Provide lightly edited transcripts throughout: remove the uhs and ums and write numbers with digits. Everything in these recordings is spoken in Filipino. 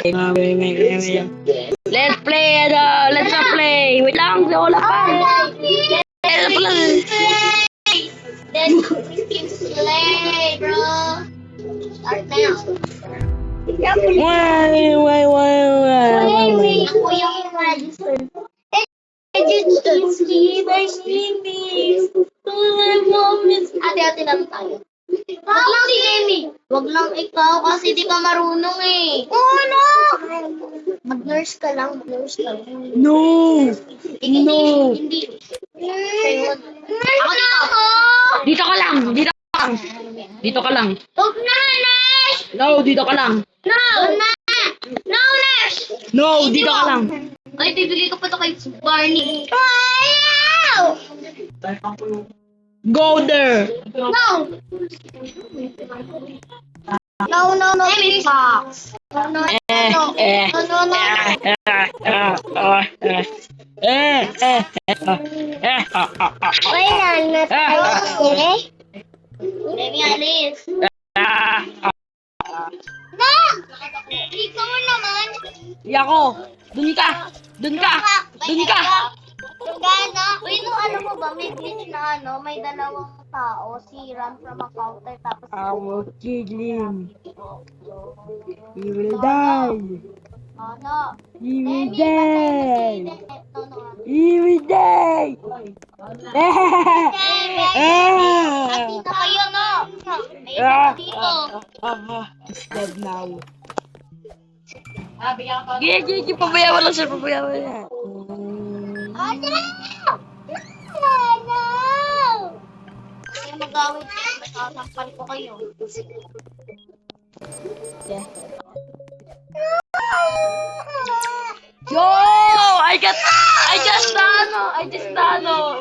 Let's play, let's not play. Wait lang, wala pa. Let's play. Let's play, bro. Start now. Why? Ako yung register. Ate lang tayo. Wag lang si Amy. Wag lang ikaw kasi di ka marunong eh. Oo, no! Mag-nurse ka lang. No. Hindi. Ako dito. Dito ka lang. Dito ka lang. Huwag na, nurse! No, dito ka lang. No! No, nurse! No, dito ka lang. Ay, bibigay ko pa to kay Barney. Ayaw! Go there. No! No. Amy Fox. No. Wala na tayo kasi. Amy, alis. No! Ikaw naman. Yako. Dun ka. Uy, no, alam mo ba, may glitch na may dalawang tao, si run from a counter, tapos I will kill him. He will die. ano? He will Amy, die. No. He will die. Dito kayo, no? May isa dito. It's dead now. Gigi, pabayaan lang siya, pabayaan. Ano? Kaya mag-awit kayo, masasampan ko kayo. Yo! I just dano.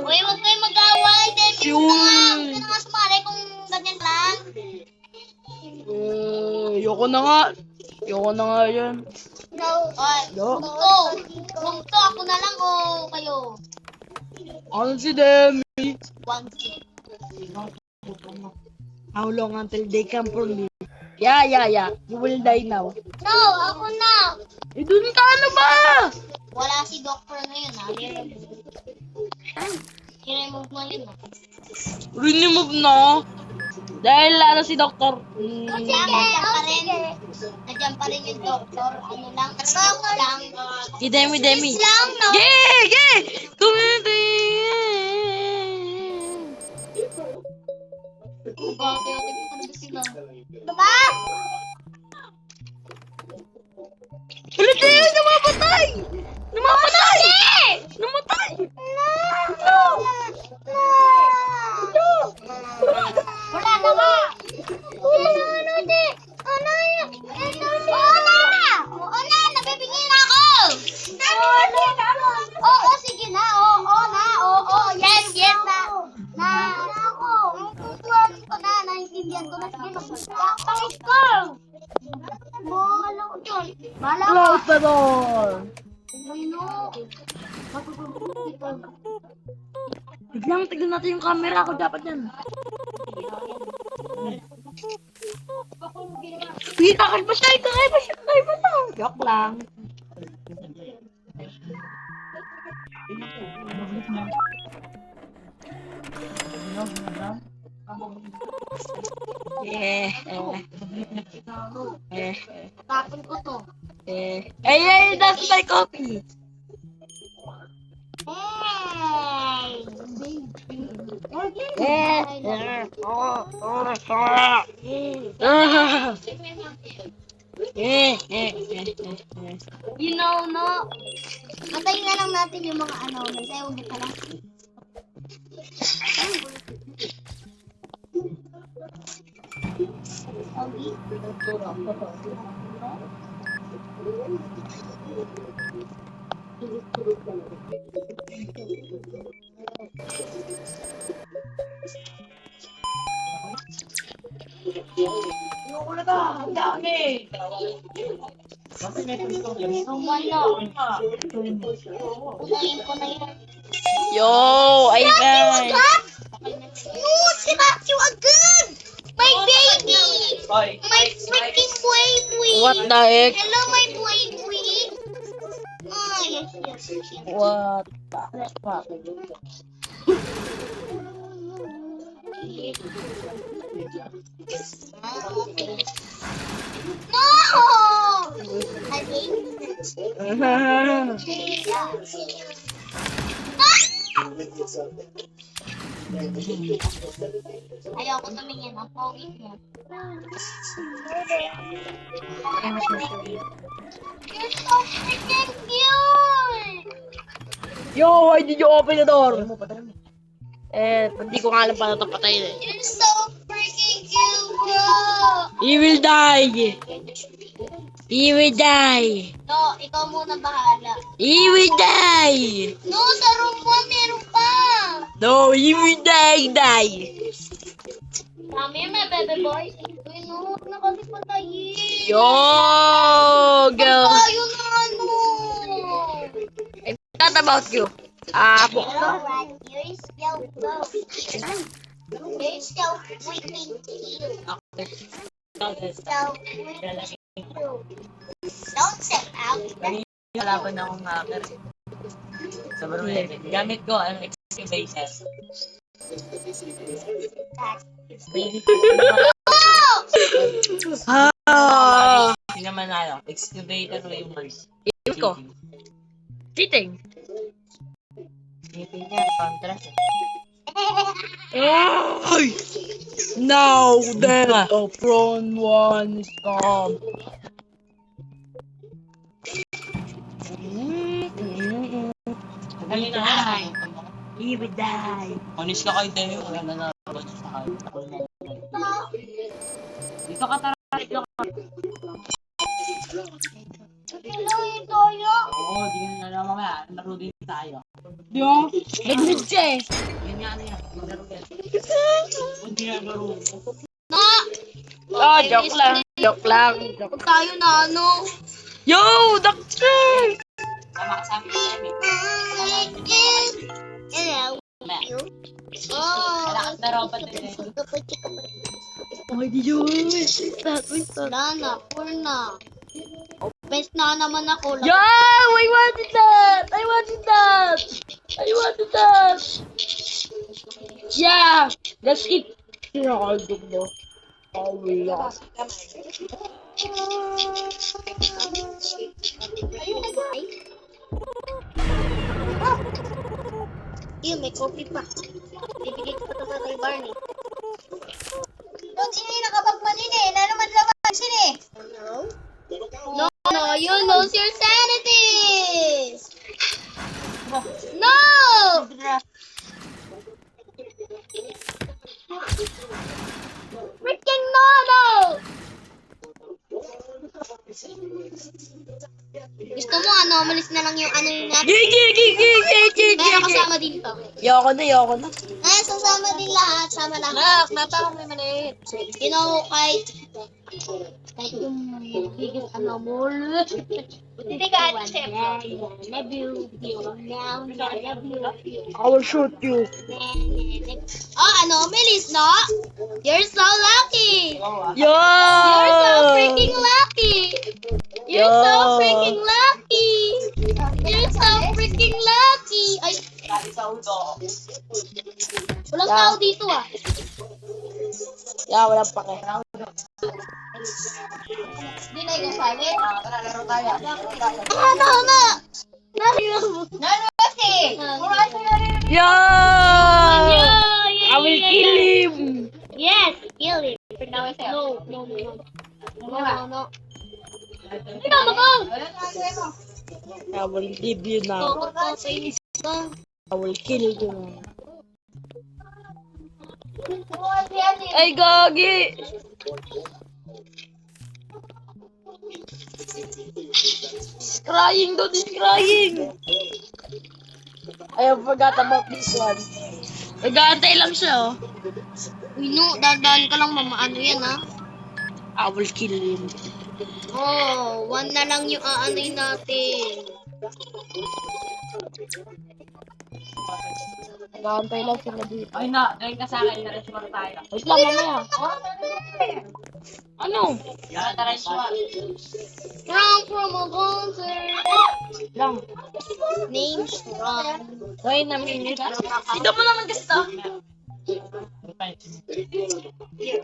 Uy, huwag kayo mag-away. Yun. Huwag ka na nga sumali kung ganyan lang. Yoko na nga yan. No. Ay, No. Bugto, ako na lang o kayo? Ano si Demi? One seat. How long until they come for me? Yeah. You will die now. No, ako na. Dun ka, ano ba? Wala si doctor na yun, ha? I-remove mo yun, ha? Remove na. Dahil si Doktor. Kasi nandiyan pa rin yung doctor. Ano lang, Si Demi. lang, no? Gay! Diba? Ulit na yun! Namatay! Wala na ba? Oo na, nabibigay na ako. Oo, sige na. Oo. Yes na. Ako. Kukuhan ko na, naintindihan ko na. Sige, mag-pangit ko. Bahala ko dyan. Bahala ko. Close the door! Tignan natin yung camera ko dapat yan. Kakal ba siya? Joke lang. Tapon ko to. Hey, that's my coffee. You know, no? Antayin na lang natin yung mga announcements. Ay, huwag ka lang. Ang dami. Unahin ko na yan. Yo, Ivan. No, si Matthew agad! My baby! My freaking baby! What the heck? Hello, my boy. Ah, yes, yes, yes. What the fuck? Ah, okay. No! I hate this. Ayoko tumingin ang pogi mo. You're so freaking cute! Yo, why did you open the door? Hindi ko nga alam paano ito patayin eh. You're so freaking cute, bro! He will die! He will die! No, ikaw muna bahala. He will die! No, sa room mo, meron pa! No, he will die! Mami, may bebe boy. Uy, no, huwag na kasi patayin. Yo, girl! Tayo na ano! I forgot about you. Po. Alright, you're still close. You're still freaking cute. So freaking cute. Don't step out. Kalaban na akong hacker. Sobrang level. Gamit ko ang excavator. Ah! Hindi naman ano, excavator o yung mars. Iwan ko. Cheating. Ngipin niya, contrast eh. Ay! Now that the front one is gone. Ano na? He will die. Manis ka kay Deo. Wala na naroon sa kayo. Dito ka tara. Dito ka. Hello, Itoyo. Oo, di ka na naman mamaya. Laro din tayo. Yo, nag-mid siya eh. Yan nga ano yan. Laro yan. Hindi na laro. No! Oh, joke lang. Joke lang. Huwag tayo na ano. Yo, doctor! Sama ka sa amin. Hello. Mamaya. Oh. Malakas na robot din eh. Oh, yun. Stop. Wala na, poor na. Best na naman ako. Yo, I wanted that! Yeah, let's keep Ronaldo mo. Oh, lost. Yun, may coffee pa. Bibigay ko pa ito kay Barney. Doon, sino yung nakapagmanin eh? Na naman laman, sino eh? No, you lose your sanity! No! Freaking no! Gusto mo ano, umalis na lang yung ano yung natin. Meron kasama din to. Yoko na. Ay, sasama din lahat. Sama lahat. Natakang may maliit. You know, kahit yung biggest ano mo. Hindi ka at love you. Now, love you. I will shoot you. Oh, ano, Melis, no? You're so lucky. Yo! You're so freaking lucky. You're so freaking lucky. You're so freaking lucky. Ay, Dati sa ulo. walang tao dito ah. Yeah, wala pa kaya. Hindi na yung sabi. Tara, laro tayo. Ano? Narinig mo. kasi. Yo! I will kill him. Yes, kill him. No. Sino mo? I will leave you now. I will kill you. Ay, gagi! He's crying, dude. He's crying. I forgot about this one. Nag-aantay lang siya, oh. Uy, no, dadaan ka lang, mama. Ano yan, ha? I will kill him. Oh, one na lang yung aanay natin. Nag-aantay lang sila dito. Ay na, dahil ka sa akin, narin siguro tayo. Wait lang, mamaya. Ano? From a concert. Lang. Names from. Wait a minute. Ito mo naman gusto.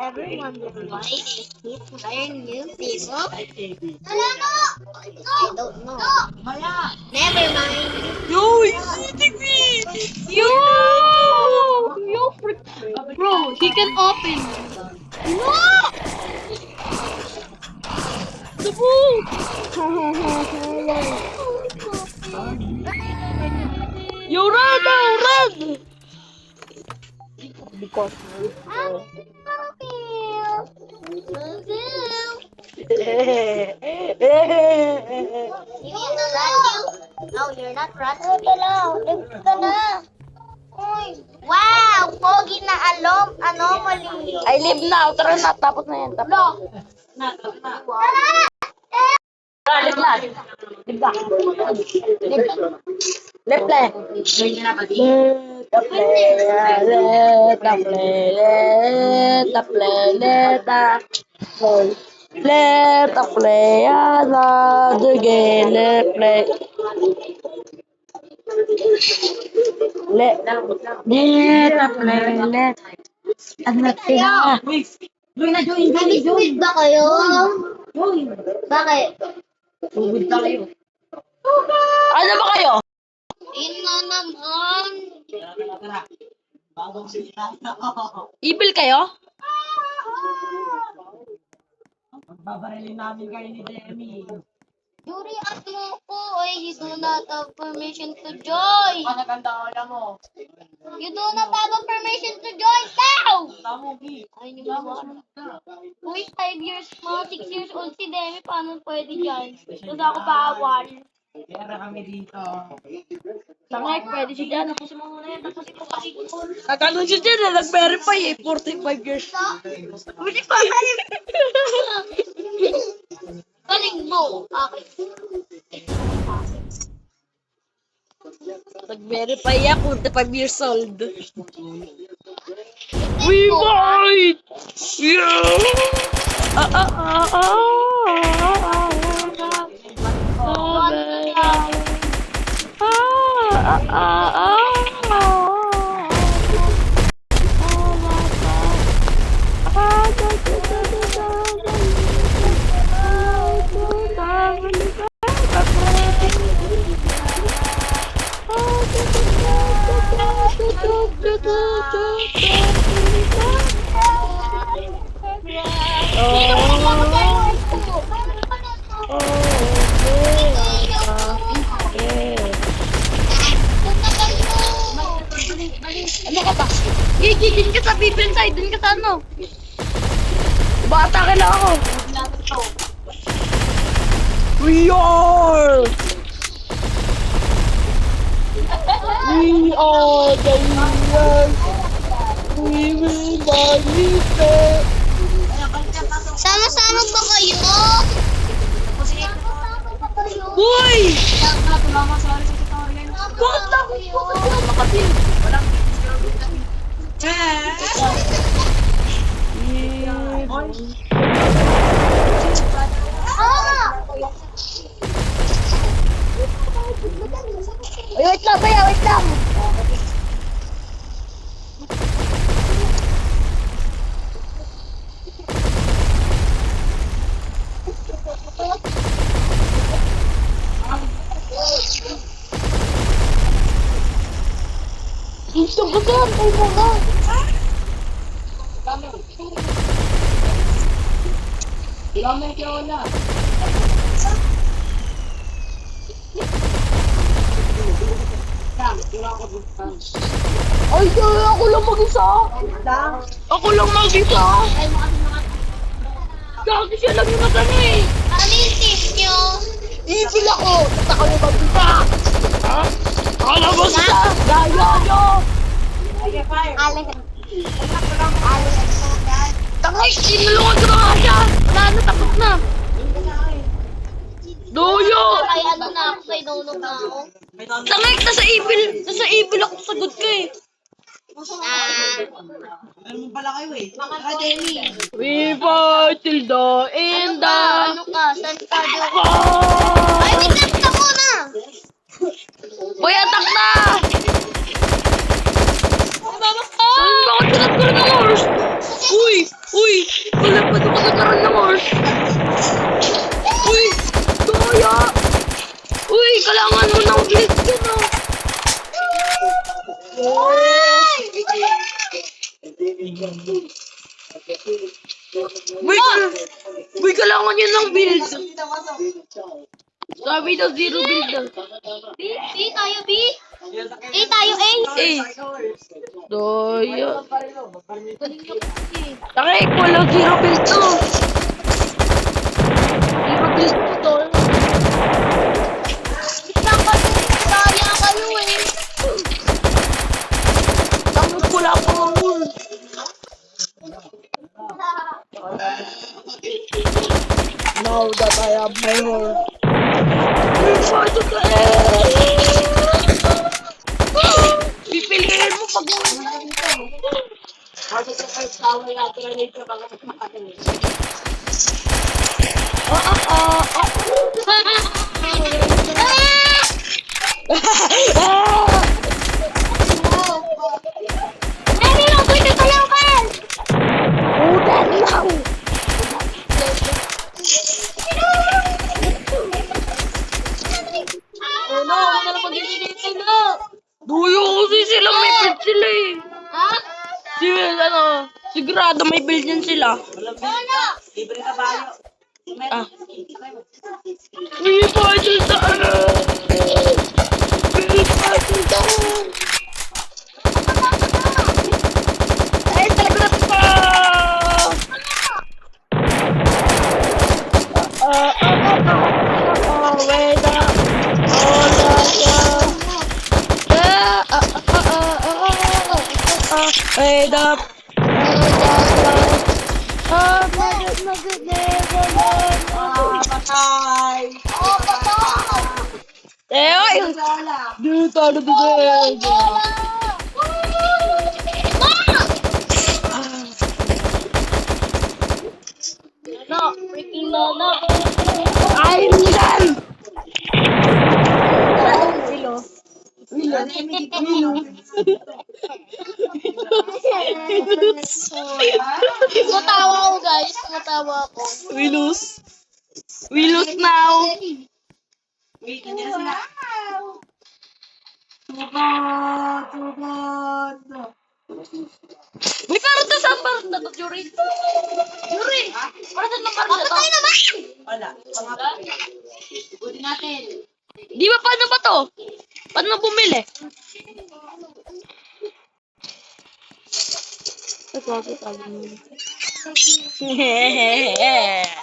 Everyone will buy a kit to learn new things. I don't know. Never mind. Yo, Yo! Yo, frick. Bro, he can open. No! The book! Yo, run now, run! Because No, you're not Wow! Pogi na anomaly. I live now. Tara na, tapos na yan. Tapos. Live na. Live na. Left leg. Let the play another game. Let play. Let Nag-squid ba kayo? Bakit? Ano ba kayo? Yun na naman. Evil kayo? Babarilin namin kayo ni Demi. Yuri, at mo ko. You do not have permission to join. Maganda ka mo. You do not have a permission to join now. Tamo, Gi. Ay, hindi mo Who is 5 years small, 6 years old si Demi, paano pwede dyan? Doon ako bawal. Kaya kami dito. Tangay, pwede siya dyan. Nakano siya dyan, nag-verify eh. 45 years. Hindi pa. Galing mo. Okay. Nag-verify ako, 45 years old. We fight! Yeah! Ano ka ba? Gigi, din ka sa people side, din ka sa ano? Bata ka na ako. We are the winners. We will buy it. Sama-sama ba kayo? Uy! Bakit lang kayo? Wait lang, Baya, wait lang. Gusto ko saan, tayo mo nga. Ay, ako lang mag-isa. Ako lang mag-isa. Gagi siya lang yung matano eh. Ano yung tip nyo? Evil ako. Basta kayo mag-isa. Ha? Ano ba siya? Gaya nyo. Tangay, sinulungan ko na nga siya. Wala na, tapos na. Doyo! Kaya ano na ako, kay Dono na ako. Tangay, nasa evil ako, sagot ka eh. We fight till the end. Ano ka? Saan ka? Ay, wait lang ka muna! Boy, atak na! Saan ba ako tinagkaroon ng horse? Uy! Uy! Wala pa ito magkakaroon ng horse. Uy! Kaya! Uy! Kailangan mo ng blitz ka na. Uy! Kailangan niya ng build. Sabi daw zero build daw. B tayo, B. A tayo, A. Eh! Daya. Takik! Walang zero build to. Zero build to. Kaya kayo eh. Tapos wala pa ang wool. Now that I have my horse. Pipiliin mo pag Dali lang, pwede talakan! udan lang. Ano? Huwag na lang mag-ininitin na. Duyo kasi sila may build sila eh. Ha? Sigurado may build yan sila. Ano? Ah. May puzzle sa ano? May puzzle sa ay, talaga pa! Wait up! Wait up! Patay! Oh, patay! Eh, ay! Dito, dito, dito. No, freaking no, no. I'm done! Tumatawa ako, guys. Tumatawa ako. We lose. We lose now. Wait, nandiyan sila. May parang na saan parang na to, Yuri? Yuri! Parang saan na parang na to? Patay naman! Wala. Pangatlo. Buti natin. Di ba paano ba to? Paano bumili?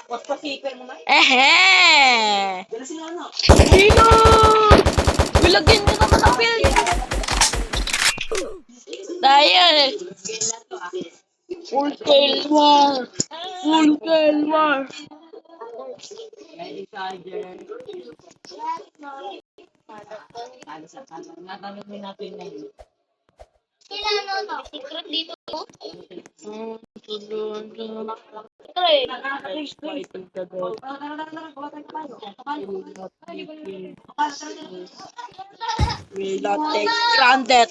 What's pa seeker mo na? Dala sila ano? Dino! Bilagyan nyo naman ang build! Dahil! Full scale war! Full scale war! Ready, charger. Natanong natin na yun. Kailangan no? Secret dito. We not take granted!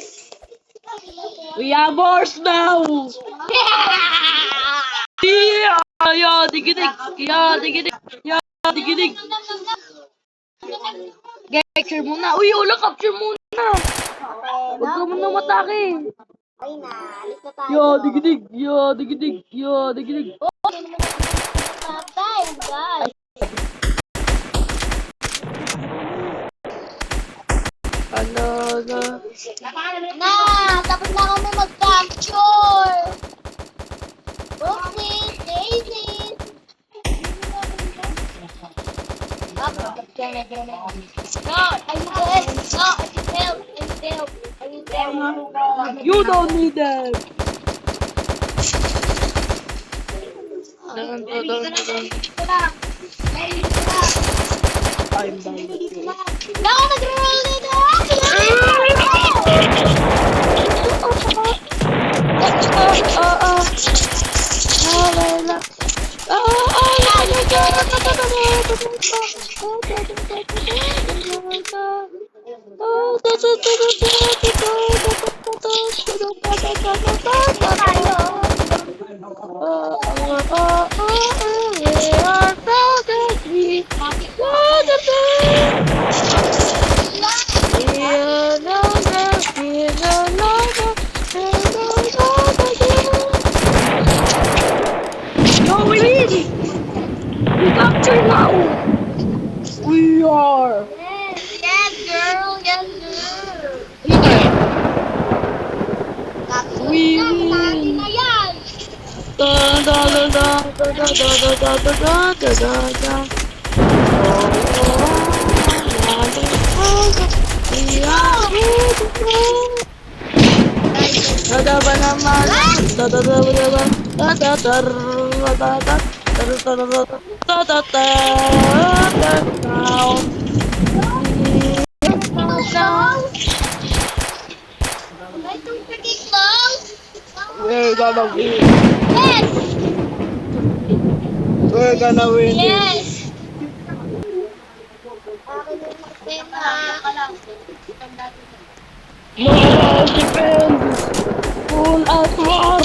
We have horse now! Yeah! Yeah! Digidig! Yeah! Digidig! Yeah! Digidig! Capture muna! Uy! Wala capture muna! Huwag ka muna matake! Ay na, alis na tayo. Yeah! Digidig! Yeah! Digidig! Yeah! Digidig! Patay, guys. Ano na? Na, tapos na kami mag-capture. Oopsies, daisies. No, I need help. No, I need help. I need help. I need help. You don't need them! Don't. I'm done with you. No, nag-roll nito. No, we win! We capture now! We are! Yes, yes, girl. Yes, girl. We Lagi win! na yan. Da da da da da da da da da da da da da. Ada ba naman? Da da da da da da da da da da da Ay, itong pagig lang. We're gonna win. Yes, We're gonna win this. yes. Akin yung magpema. No defense. Full at war.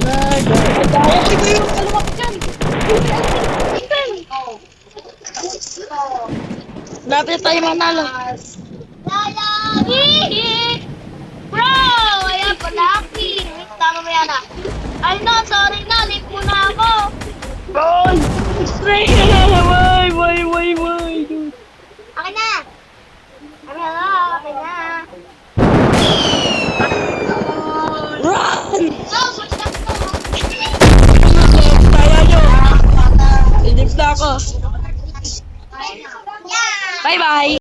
Dahil ito yung kalawak dyan. Dapat tayo manalo. Lalaki! Bro! Ayan, palaki. Wait, tama mo yan ah. Ay no, sorry na. Late muna ako. Boy! Why, dude? Akin na. Akin na, akin na. Run! No, push na to. Kaya nyo! Idip na ako. Yeah! Bye-bye!